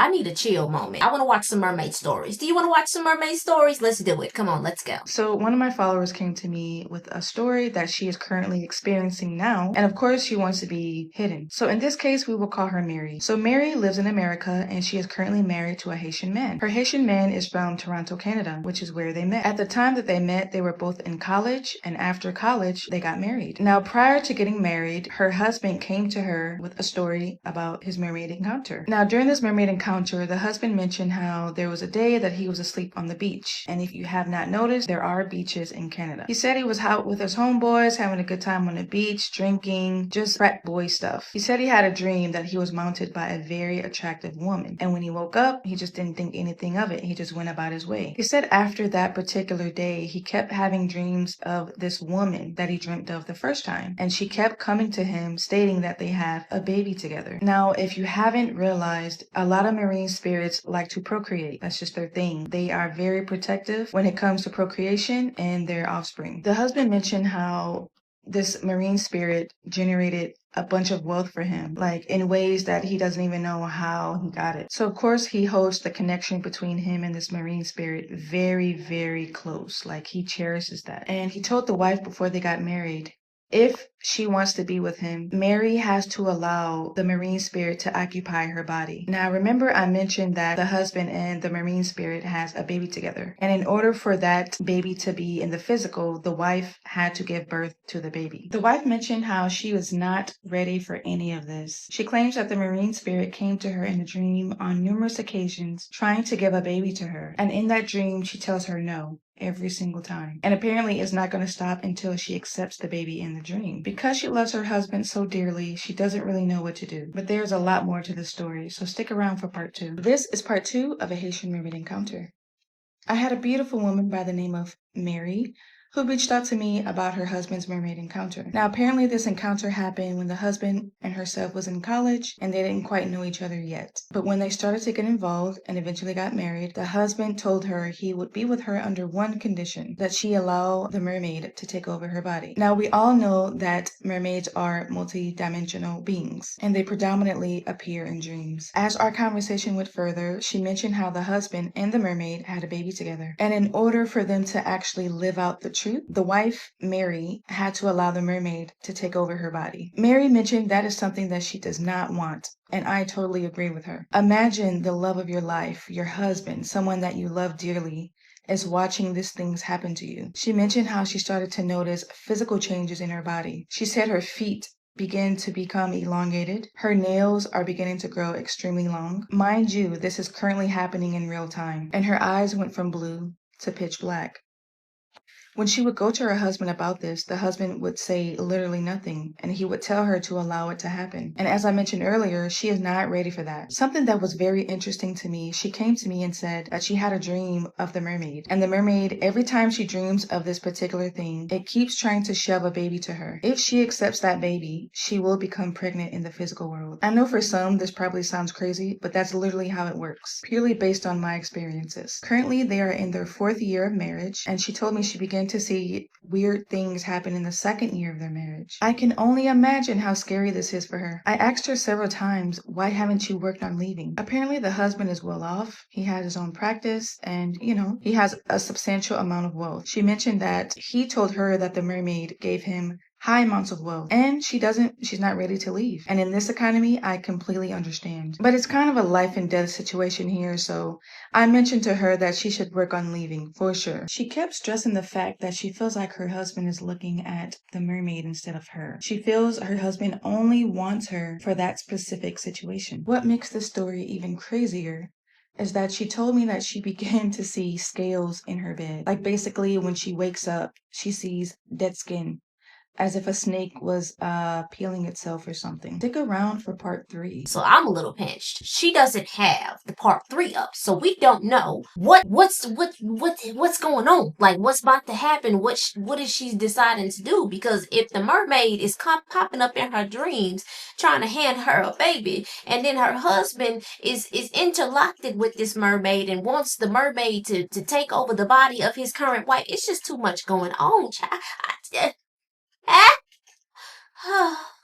I need a chill moment. I want to watch some mermaid stories. Do you want to watch some mermaid stories? Let's do it. Come on, let's go. So one of my followers came to me with a story that she is currently experiencing now. And of course, she wants to be hidden. So in this case, we will call her Mary. So Mary lives in America and she is currently married to a Haitian man. Her Haitian man is from Toronto, Canada, which is where they met. At the time that they met, they were both in college, and after college, they got married. Now, prior to getting married, her husband came to her with a story about his mermaid encounter. Now, during this mermaid encounter, the husband mentioned how there was a day that he was asleep on the beach. And if you have not noticed, there are beaches in Canada. He said he was out with his homeboys, having a good time on the beach, drinking, just frat boy stuff. He said he had a dream that he was mounted by a very attractive woman. And when he woke up, he just didn't think anything of it. He just went about his way. He said after that particular day, he kept having dreams of this woman that he dreamt of the first time. And she kept coming to him stating that they have a baby together. Now, if you haven't realized, a lot of marine spirits like to procreate. That's just their thing. They are very protective when it comes to procreation and their offspring. The husband mentioned how this marine spirit generated a bunch of wealth for him, like in ways that he doesn't even know how he got it. So of course he holds the connection between him and this marine spirit very, very close. Like he cherishes that. And he told the wife before they got married, if she wants to be with him, Mary has to allow the marine spirit to occupy her body. Now, remember I mentioned that the husband and the marine spirit has a baby together. And in order for that baby to be in the physical, the wife had to give birth to the baby. The wife mentioned how she was not ready for any of this. She claims that the marine spirit came to her in a dream on numerous occasions, trying to give a baby to her. And in that dream, she tells her no every single time. And apparently it's not going to stop until she accepts the baby in the dream. Because she loves her husband so dearly, she doesn't really know what to do. But there's a lot more to the story, so stick around for part 2. This is part 2 of a Haitian mermaid encounter. I had a beautiful woman by the name of Mary who reached out to me about her husband's mermaid encounter. Now, apparently this encounter happened when the husband and herself was in college and they didn't quite know each other yet. But when they started to get involved and eventually got married, the husband told her he would be with her under one condition, that she allow the mermaid to take over her body. Now, we all know that mermaids are multi-dimensional beings and they predominantly appear in dreams. As our conversation went further, she mentioned how the husband and the mermaid had a baby together. And in order for them to actually live out the truth, the wife, Mary, had to allow the mermaid to take over her body. Mary mentioned that is something that she does not want, and I totally agree with her. Imagine the love of your life, your husband, someone that you love dearly, is watching these things happen to you. She mentioned how she started to notice physical changes in her body. She said her feet begin to become elongated. Her nails are beginning to grow extremely long. Mind you, this is currently happening in real time. And her eyes went from blue to pitch black. When she would go to her husband about this, the husband would say literally nothing, and he would tell her to allow it to happen. And as I mentioned earlier, she is not ready for that. Something that was very interesting to me, she came to me and said that she had a dream of the mermaid. And the mermaid, every time she dreams of this particular thing, it keeps trying to shove a baby to her. If she accepts that baby, she will become pregnant in the physical world. I know for some, this probably sounds crazy, but that's literally how it works, purely based on my experiences. Currently, they are in their 4th year of marriage, and she told me she began to see weird things happen in the 2nd year of their marriage. I can only imagine how scary this is for her. I asked her several times, why haven't you worked on leaving? Apparently the husband is well off. He has his own practice and, he has a substantial amount of wealth. She mentioned that he told her that the mermaid gave him high amounts of wealth, and she's not ready to leave. And in this economy, I completely understand. But it's kind of a life and death situation here, so I mentioned to her that she should work on leaving, for sure. She kept stressing the fact that she feels like her husband is looking at the mermaid instead of her. She feels her husband only wants her for that specific situation. What makes this story even crazier is that she told me that she began to see scales in her bed. Like basically when she wakes up, she sees dead skin, as if a snake was peeling itself or something. Stick around for part 3. So I'm a little pinched. She doesn't have the part 3 up, so we don't know what's going on. Like what's about to happen? What is she deciding to do? Because if the mermaid is popping up in her dreams, trying to hand her a baby, and then her husband is interlocked with this mermaid and wants the mermaid to take over the body of his current wife, it's just too much going on, child.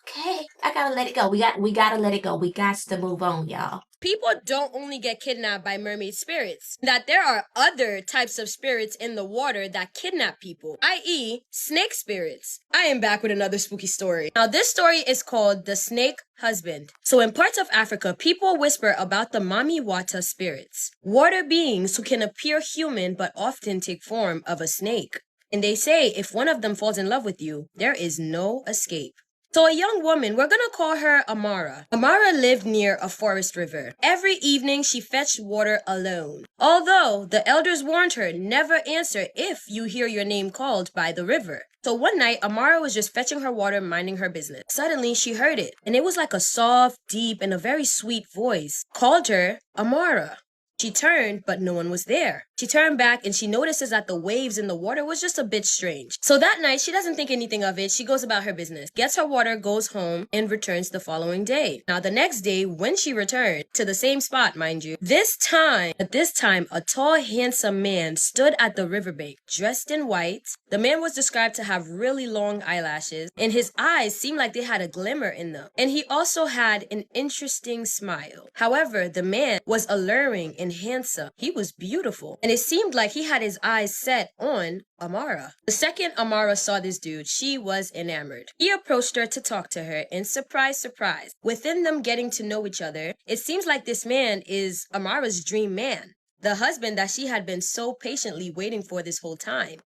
Okay, I gotta let it go. We gotta let it go. We got to move on, y'all. People don't only get kidnapped by mermaid spirits, that there are other types of spirits in the water that kidnap people, i.e. snake spirits. I am back with another spooky story. Now this story is called The Snake Husband. So in parts of Africa, people whisper about the Mami Wata spirits, water beings who can appear human but often take form of a snake. And they say if one of them falls in love with you, there is no escape. So a young woman, we're gonna call her Amara. Amara lived near a forest river. Every evening she fetched water alone. Although the elders warned her, never answer if you hear your name called by the river. So one night, Amara was just fetching her water, minding her business. Suddenly she heard it, and it was like a soft, deep, and a very sweet voice. Called her Amara. She turned, but no one was there. She turned back and she notices that the waves in the water was just a bit strange. So that night, she doesn't think anything of it. She goes about her business, gets her water, goes home, and returns the following day. Now, the next day, when she returned to the same spot, mind you, this time, a tall, handsome man stood at the riverbank, dressed in white. The man was described to have really long eyelashes, and his eyes seemed like they had a glimmer in them. And he also had an interesting smile. However, the man was alluring and handsome. He was beautiful, and it seemed like he had his eyes set on Amara. The second Amara saw this dude, she was enamored. He approached her to talk to her, and surprise, surprise, within them getting to know each other, it seems like this man is Amara's dream man, the husband that she had been so patiently waiting for this whole time.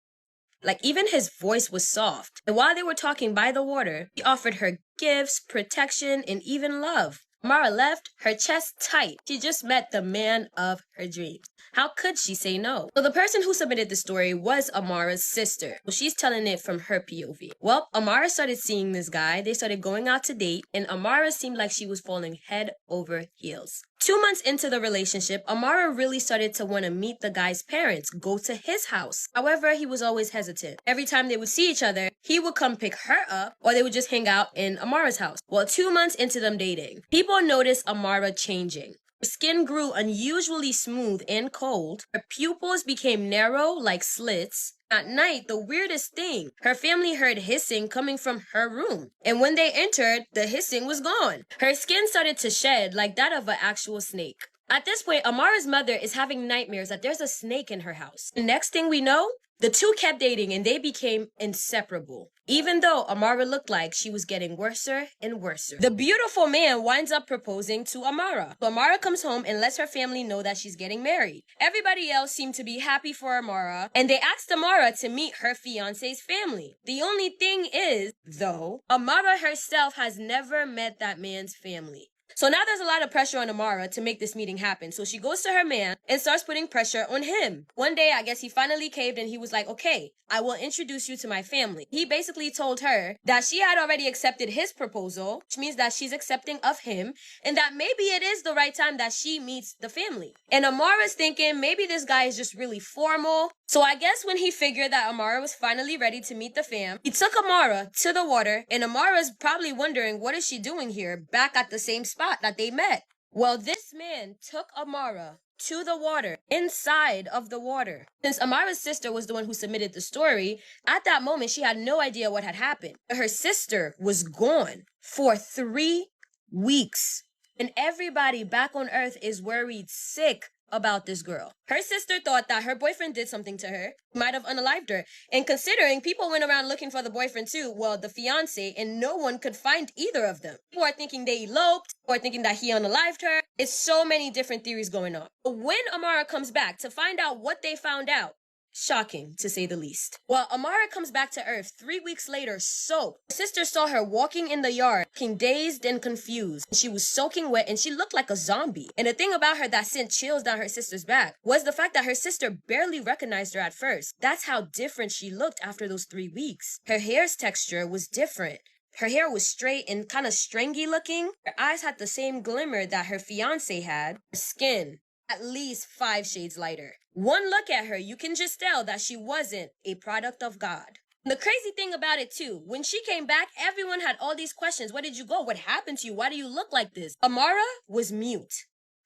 Like, even his voice was soft. And while they were talking by the water, he offered her gifts, protection, and even love. Amara left, her chest tight. She just met the man of her dreams. How could she say no? So the person who submitted the story was Amara's sister. So she's telling it from her POV. Well, Amara started seeing this guy. They started going out to date, and Amara seemed like she was falling head over heels. 2 months into the relationship, Amara really started to want to meet the guy's parents, go to his house. However, he was always hesitant. Every time they would see each other, he would come pick her up, or they would just hang out in Amara's house. Well, 2 months into them dating, people noticed Amara changing. Her skin grew unusually smooth and cold. Her pupils became narrow like slits. At night, the weirdest thing, her family heard hissing coming from her room. And when they entered, the hissing was gone. Her skin started to shed like that of an actual snake. At this point, Amara's mother is having nightmares that there's a snake in her house. The next thing we know, the two kept dating and they became inseparable. Even though Amara looked like she was getting worser and worser. The beautiful man winds up proposing to Amara. So Amara comes home and lets her family know that she's getting married. Everybody else seemed to be happy for Amara, and they asked Amara to meet her fiance's family. The only thing is, though, Amara herself has never met that man's family. So now there's a lot of pressure on Amara to make this meeting happen. So she goes to her man and starts putting pressure on him. One day, I guess he finally caved and he was like, okay, I will introduce you to my family. He basically told her that she had already accepted his proposal, which means that she's accepting of him, and that maybe it is the right time that she meets the family. And Amara's thinking maybe this guy is just really formal. So I guess when he figured that Amara was finally ready to meet the fam, he took Amara to the water, and Amara's probably wondering what is she doing here back at the same spot that they met. Well, this man took Amara to the water, inside of the water. Since Amara's sister was the one who submitted the story, at that moment she had no idea what had happened. Her sister was gone for 3 weeks. And everybody back on Earth is worried sick about this girl. Her sister thought that her boyfriend did something to her, might have unalived her. And considering people went around looking for the boyfriend too, well, the fiance, and no one could find either of them. People are thinking they eloped, or thinking that he unalived her. It's so many different theories going on. But when Amara comes back to find out what they found out, shocking, to say the least. Well, Amara comes back to Earth 3 weeks later, soaked. Her sister saw her walking in the yard, looking dazed and confused. She was soaking wet and she looked like a zombie. And the thing about her that sent chills down her sister's back was the fact that her sister barely recognized her at first. That's how different she looked after those 3 weeks. Her hair's texture was different. Her hair was straight and kind of stringy looking. Her eyes had the same glimmer that her fiance had. Her skin, at least 5 shades lighter. One look at her, you can just tell that she wasn't a product of God. The crazy thing about it too, when she came back, everyone had all these questions. Where did you go? What happened to you? Why do you look like this? Amara was mute.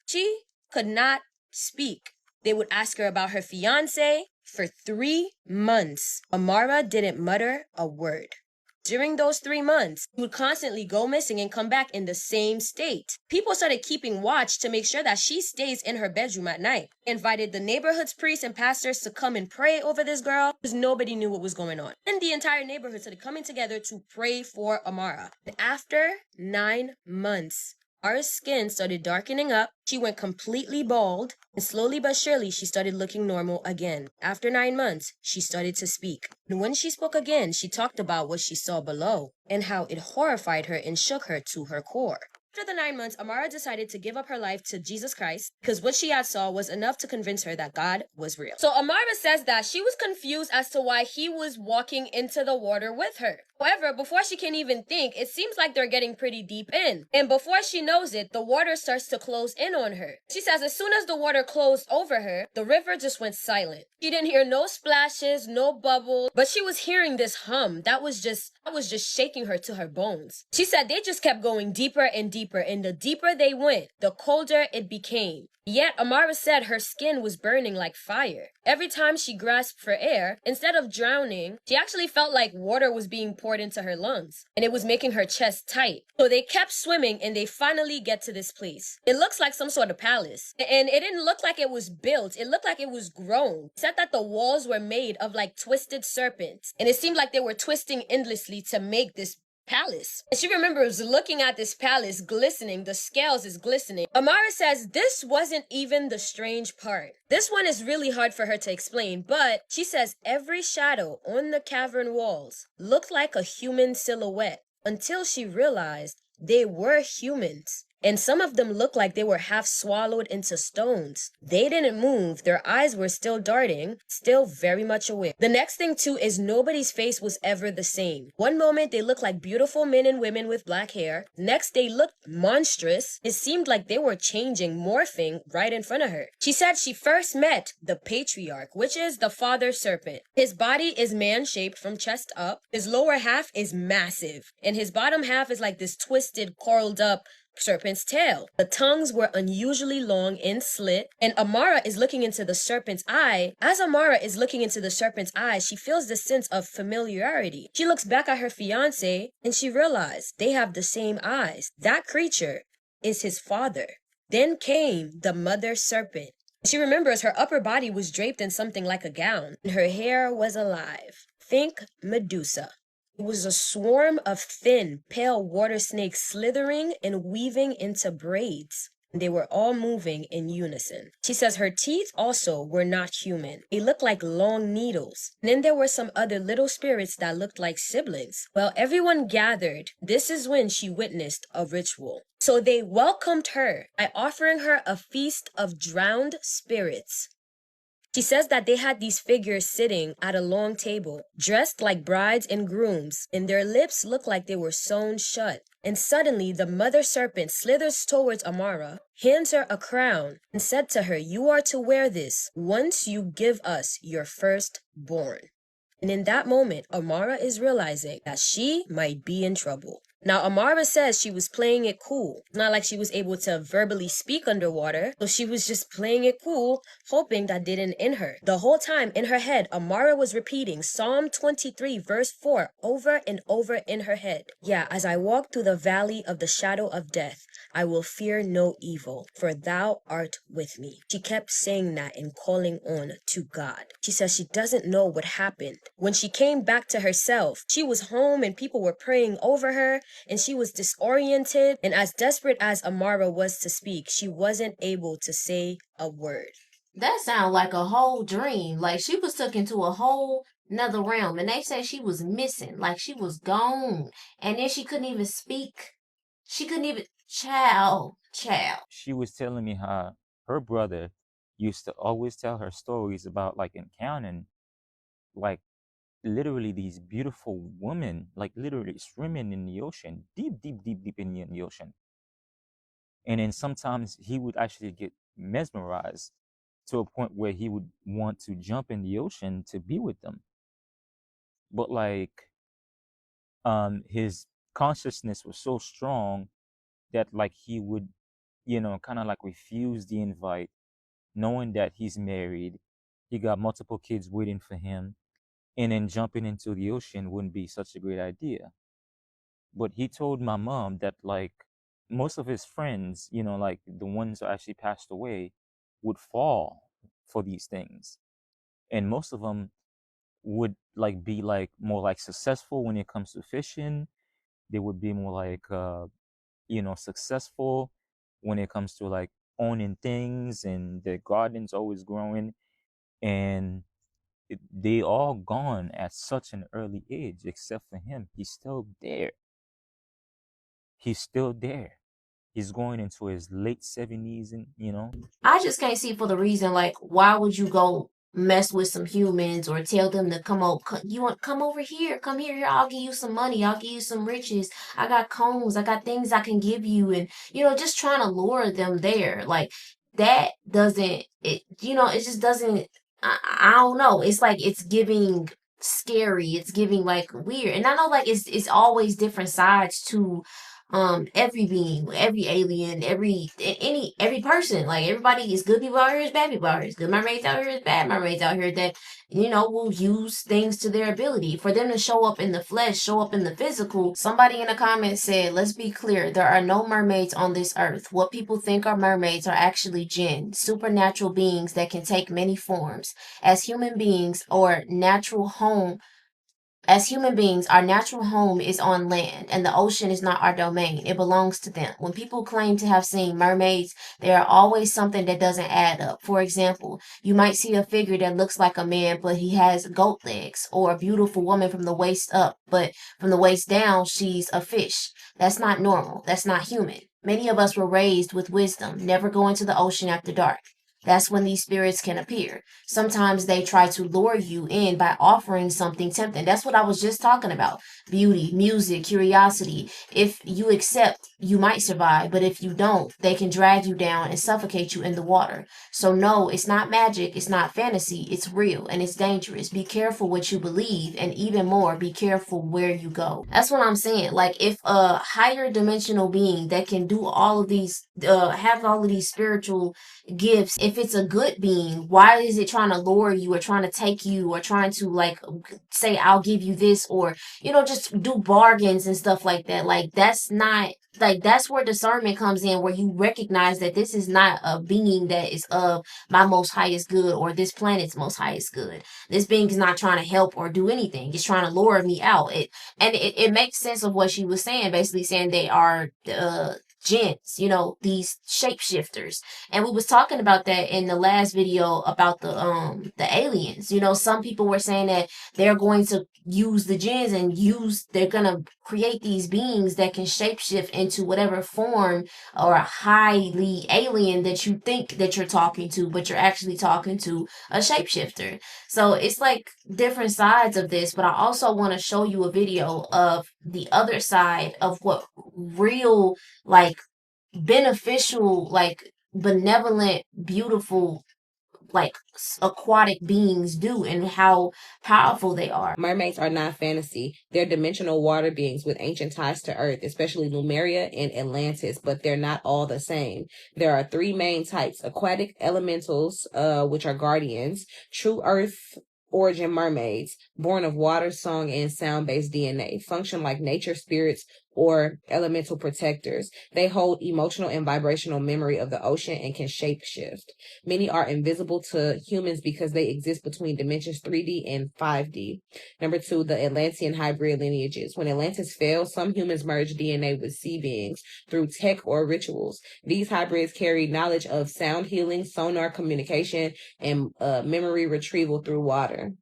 She could not speak. They would ask her about her fiance. For 3 months, Amara didn't mutter a word. During those 3 months, he would constantly go missing and come back in the same state. People started keeping watch to make sure that she stays in her bedroom at night. They invited the neighborhood's priests and pastors to come and pray over this girl because nobody knew what was going on. And the entire neighborhood started coming together to pray for Amara. And after 9 months, Amara's skin started darkening up. She went completely bald, and slowly but surely, she started looking normal again. After 9 months, she started to speak. And when she spoke again, she talked about what she saw below and how it horrified her and shook her to her core. After the 9 months, Amara decided to give up her life to Jesus Christ because what she had saw was enough to convince her that God was real. So Amara says that she was confused as to why he was walking into the water with her. However, before she can even think, it seems like they're getting pretty deep in. And before she knows it, the water starts to close in on her. She says as soon as the water closed over her, the river just went silent. She didn't hear no splashes, no bubbles, but she was hearing this hum that was just shaking her to her bones. She said they just kept going deeper and deeper, and the deeper they went, the colder it became. Yet Amara said her skin was burning like fire. Every time she grasped for air, instead of drowning, she actually felt like water was being poured into her lungs, and it was making her chest tight. So they kept swimming, and they finally get to this place. It looks like some sort of palace, and it didn't look like it was built. It looked like it was grown. It said that the walls were made of like twisted serpents, and it seemed like they were twisting endlessly to make this palace. And she remembers looking at this palace glistening, the scales is glistening. Amara says this wasn't even the strange part. This one is really hard for her to explain, but she says every shadow on the cavern walls looked like a human silhouette until she realized they were humans. And some of them looked like they were half swallowed into stones. They didn't move. Their eyes were still darting, still very much awake. The next thing too is nobody's face was ever the same. One moment they looked like beautiful men and women with black hair. Next they looked monstrous. It seemed like they were changing, morphing right in front of her. She said she first met the patriarch, which is the father serpent. His body is man-shaped from chest up. His lower half is massive. And his bottom half is like this twisted, curled up serpent's tail. The tongues were unusually long and slit, and Amara is looking into the serpent's eye. As Amara is looking into the serpent's eye, she feels this sense of familiarity. She looks back at her fiance, and she realizes they have the same eyes. That creature is his father. Then came the mother serpent. She remembers her upper body was draped in something like a gown, and her hair was alive. Think Medusa. It was a swarm of thin, pale water snakes slithering and weaving into braids. They were all moving in unison. She says her teeth also were not human. They looked like long needles. And then there were some other little spirits that looked like siblings. Well, everyone gathered. This is when she witnessed a ritual. So they welcomed her by offering her a feast of drowned spirits. She says that they had these figures sitting at a long table, dressed like brides and grooms, and their lips looked like they were sewn shut. And suddenly the mother serpent slithers towards Amara, hands her a crown, and said to her, "You are to wear this once you give us your firstborn." And in that moment, Amara is realizing that she might be in trouble. Now, Amara says she was playing it cool. It's not like she was able to verbally speak underwater, so she was just playing it cool, hoping that didn't end her. The whole time in her head, Amara was repeating Psalm 23 verse 4 over and over in her head. Yeah, as I walk through the valley of the shadow of death, I will fear no evil, for thou art with me. She kept saying that and calling on to God. She says she doesn't know what happened. When she came back to herself, she was home and people were praying over her, and she was disoriented. And as desperate as Amara was to speak, she wasn't able to say a word. That sounds like a whole dream. Like she was took into a whole another realm, and they say she was missing, like she was gone, and then she couldn't even speak. She couldn't even child. She was telling me how her brother used to always tell her stories about like encountering like literally these beautiful women, like literally swimming in the ocean, deep in the ocean. And then sometimes he would actually get mesmerized to a point where he would want to jump in the ocean to be with them. But like his consciousness was so strong that like he would, kind of like refuse the invite, knowing that he's married, he got multiple kids waiting for him, and then jumping into the ocean wouldn't be such a great idea. But he told my mom that like most of his friends, like the ones who actually passed away, would fall for these things, and most of them would like be like more like successful when it comes to fishing. They would be more like successful when it comes to like owning things, and their gardens always growing, and they all gone at such an early age except for him. He's still there. He's still there. He's going into his late 70s, and I just can't see for the reason, like, why would you go mess with some humans or tell them to come over? You want come over here? Come here. I'll give you some money. I'll give you some riches. I got combs. I got things I can give you, and just trying to lure them there. Like that doesn't. It it just doesn't. I don't know. It's like it's giving scary. It's giving like weird, and I know like it's always different sides to every being, every alien, every person. Like everybody is good people out here, is bad people out here, is good mermaids out here, is bad mermaids out here that will use things to their ability. For them to show up in the flesh, show up in the physical. Somebody in the comments said, let's be clear, there are no mermaids on this earth. What people think are mermaids are actually jinn, supernatural beings that can take many forms. As human beings, our natural home is on land, and the ocean is not our domain. It belongs to them. When people claim to have seen mermaids, there are always something that doesn't add up. For example, you might see a figure that looks like a man, but he has goat legs, or a beautiful woman from the waist up, but from the waist down, she's a fish. That's not normal. That's not human. Many of us were raised with wisdom. Never go into the ocean after dark. That's when these spirits can appear. Sometimes they try to lure you in by offering something tempting. That's what I was just talking about. Beauty, music, curiosity. If you accept, you might survive, but if you don't, they can drag you down and suffocate you in the water. So no, it's not magic, it's not fantasy, it's real and it's dangerous. Be careful what you believe, and even more, be careful where you go. That's what I'm saying. Like if a higher dimensional being that can do all of these, have all of these spiritual gifts, if it's a good being, why is it trying to lure you or trying to take you or trying to like say I'll give you this, or just do bargains and stuff like that? Like that's not, like that's where discernment comes in, where you recognize that this is not a being that is of my most highest good or this planet's most highest good. This being is not trying to help or do anything. It's trying to lure me out. It makes sense of what she was saying, basically saying they are jinns, these shapeshifters. And we was talking about that in the last video about the aliens. Some people were saying that they're going to use the jinns and they're gonna create these beings that can shapeshift into whatever form or highly alien that you think that you're talking to, but you're actually talking to a shapeshifter. So it's like different sides of this, but I also want to show you a video of the other side of what real, like, beneficial, like benevolent, beautiful, like aquatic beings do and how powerful they are. Mermaids are not fantasy. They're dimensional water beings with ancient ties to Earth, especially Lemuria and Atlantis, but they're not all the same. There are three main types: aquatic elementals, which are guardians; true Earth origin mermaids, born of water, song, and sound-based DNA, function like nature spirits or elemental protectors. They hold emotional and vibrational memory of the ocean and can shapeshift. Many are invisible to humans because they exist between dimensions 3D and 5D. Number 2, the Atlantean hybrid lineages. When Atlantis fell, some humans merged DNA with sea beings through tech or rituals. These hybrids carry knowledge of sound healing, sonar communication, and memory retrieval through water.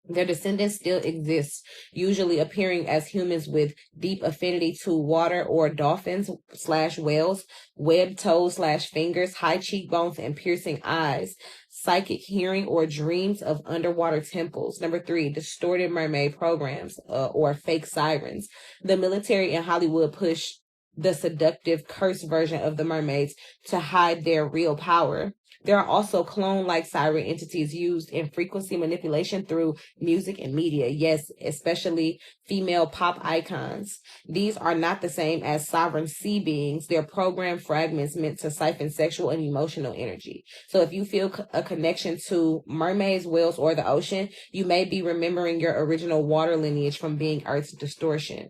Their descendants still exist, usually appearing as humans with deep affinity to water, or dolphins/whales, webbed toes/fingers, high cheekbones, and piercing eyes, psychic hearing, or dreams of underwater temples. Number 3, distorted mermaid programs, or fake sirens. The military and Hollywood push the seductive, cursed version of the mermaids to hide their real power. There are also clone-like siren entities used in frequency manipulation through music and media. Yes, especially female pop icons. These are not the same as sovereign sea beings. They're programmed fragments meant to siphon sexual and emotional energy. So if you feel a connection to mermaids, whales, or the ocean, you may be remembering your original water lineage from being Earth's distortion.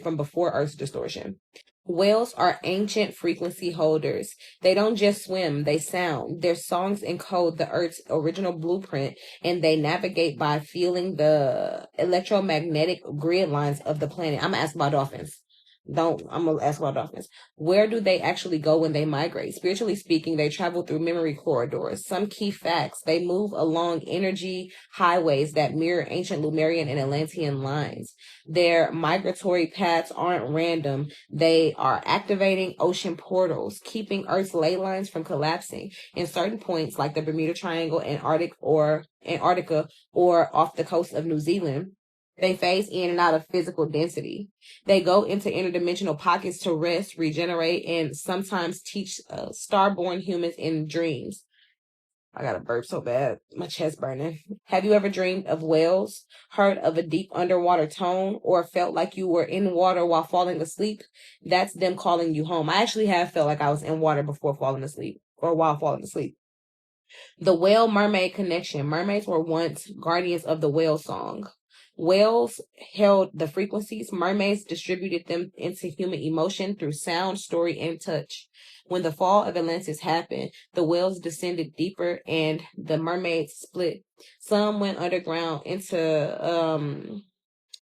From before Earth's distortion. Whales are ancient frequency holders. They don't just swim, they sound. Their songs encode the Earth's original blueprint, and they navigate by feeling the electromagnetic grid lines of the planet. I'm gonna ask about dolphins. I'm gonna ask about dolphins. Where do they actually go when they migrate? Spiritually speaking, they travel through memory corridors. Some key facts: they move along energy highways that mirror ancient Lemurian and Atlantean lines. Their migratory paths aren't random. They are activating ocean portals, keeping Earth's ley lines from collapsing. In certain points, like the Bermuda Triangle, Antarctica, or off the coast of New Zealand, they phase in and out of physical density. They go into interdimensional pockets to rest, regenerate, and sometimes teach starborn humans in dreams. I got to burp so bad. My chest burning. Have you ever dreamed of whales, heard of a deep underwater tone, or felt like you were in water while falling asleep? That's them calling you home. I actually have felt like I was in water before falling asleep or while falling asleep. The whale-mermaid connection. Mermaids were once guardians of the whale song. Whales held the frequencies. Mermaids distributed them into human emotion through sound, story, and touch. When the fall of Atlantis happened, the whales descended deeper and the mermaids split. Some went underground into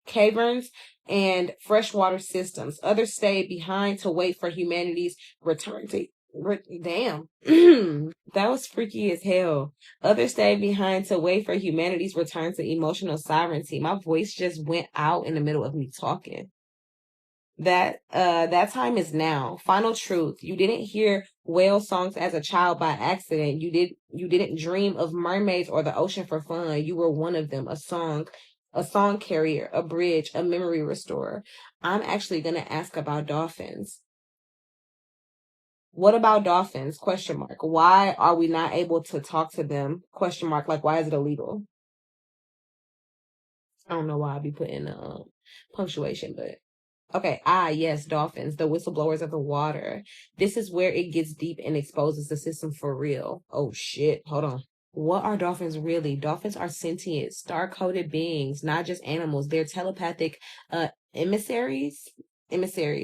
caverns and freshwater systems. Others stayed behind to wait for humanity's return to damn. That was freaky as hell. Others stayed behind to wait for humanity's return to emotional sovereignty. My voice just went out in the middle of me talking. That time is now. Final truth. You didn't hear whale songs as a child by accident. You didn't dream of mermaids or the ocean for fun. You were one of them, a song carrier, a bridge, a memory restorer. I'm actually going to ask about dolphins. What about dolphins? Question mark. Why are we not able to talk to them? Question mark. Like, why is it illegal? I don't know why I'd be putting punctuation, but okay. Yes, dolphins, the whistleblowers of the water. This is where it gets deep and exposes the system for real. Oh shit. Hold on. What are dolphins really? Dolphins are sentient, star-coded beings, not just animals. They're telepathic emissaries,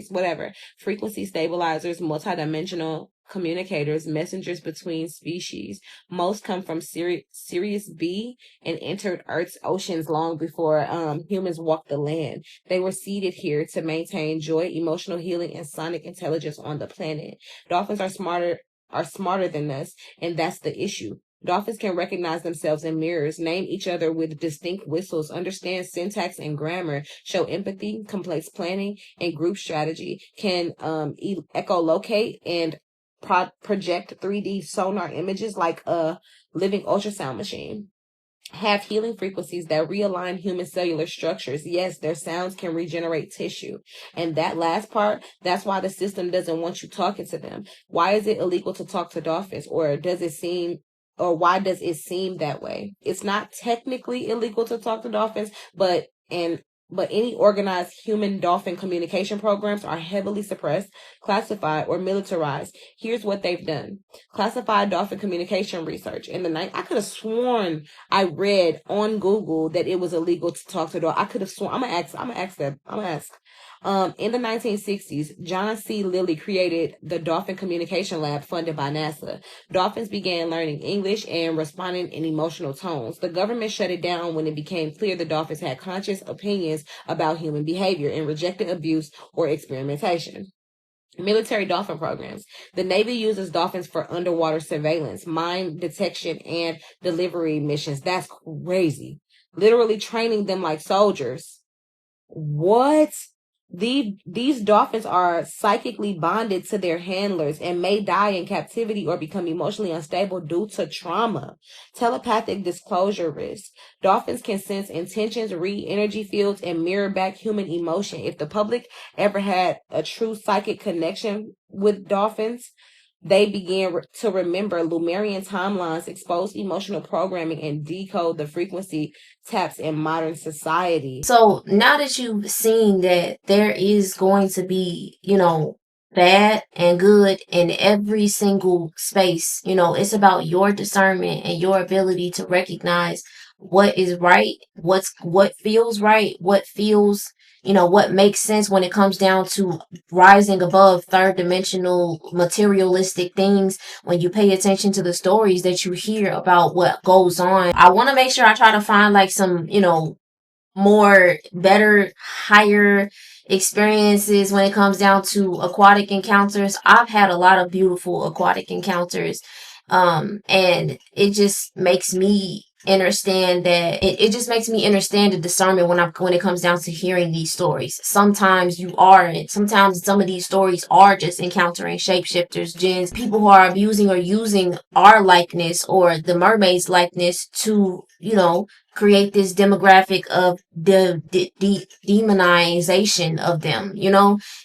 whatever. Frequency stabilizers, multidimensional communicators, messengers between species. Most come from Sirius B and entered Earth's oceans long before humans walked the land. They were seeded here to maintain joy, emotional healing, and sonic intelligence on the planet. Dolphins are smarter than us, and that's the issue. Dolphins can recognize themselves in mirrors, name each other with distinct whistles, understand syntax and grammar, show empathy, complex planning, and group strategy, can echolocate and project 3D sonar images like a living ultrasound machine. Have healing frequencies that realign human cellular structures. Yes, their sounds can regenerate tissue. And that last part, that's why the system doesn't want you talking to them. Why is it illegal to talk to dolphins? Or why does it seem that way? It's not technically illegal to talk to dolphins, but any organized human dolphin communication programs are heavily suppressed, classified, or militarized. Here's what they've done. Classified dolphin communication research. I could have sworn I read on Google that it was illegal to talk to dolphins. I could have sworn. I'm gonna ask. In the 1960s, John C. Lilly created the Dolphin Communication Lab funded by NASA. Dolphins began learning English and responding in emotional tones. The government shut it down when it became clear the dolphins had conscious opinions about human behavior and rejected abuse or experimentation. Military dolphin programs. The Navy uses dolphins for underwater surveillance, mine detection, and delivery missions. That's crazy. Literally training them like soldiers. What? These dolphins are psychically bonded to their handlers and may die in captivity or become emotionally unstable due to trauma. Telepathic disclosure risk. Dolphins can sense intentions, read energy fields, and mirror back human emotion. If the public ever had a true psychic connection with dolphins, they began to remember Lemurian timelines, expose emotional programming, and decode the frequency taps in modern society. So now that you've seen that there is going to be, bad and good in every single space, it's about your discernment and your ability to recognize what is right, what feels right, what feels, what makes sense when it comes down to rising above third dimensional materialistic things. When you pay attention to the stories that you hear about what goes on, I want to make sure I try to find like some, more better, higher experiences when it comes down to aquatic encounters. I've had a lot of beautiful aquatic encounters. And it just makes me understand that it just makes me understand the discernment when it comes down to hearing these stories. Sometimes some of these stories are just encountering shapeshifters, jinns, people who are abusing or using our likeness or the mermaid's likeness to, create this demographic of the demonization of them.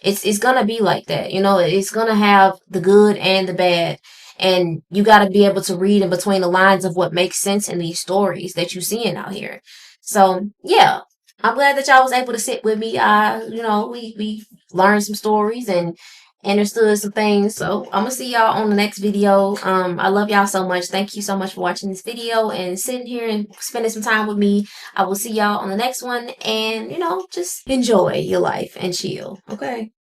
It's gonna be like that. It's gonna have the good and the bad. And you got to be able to read in between the lines of what makes sense in these stories that you're seeing out here. So yeah, I'm glad that y'all was able to sit with me. We learned some stories and understood some things. So I'm gonna see y'all on the next video. I love y'all so much. Thank you so much for watching this video and sitting here and spending some time with me. I will see y'all on the next one, and just enjoy your life and chill. Okay.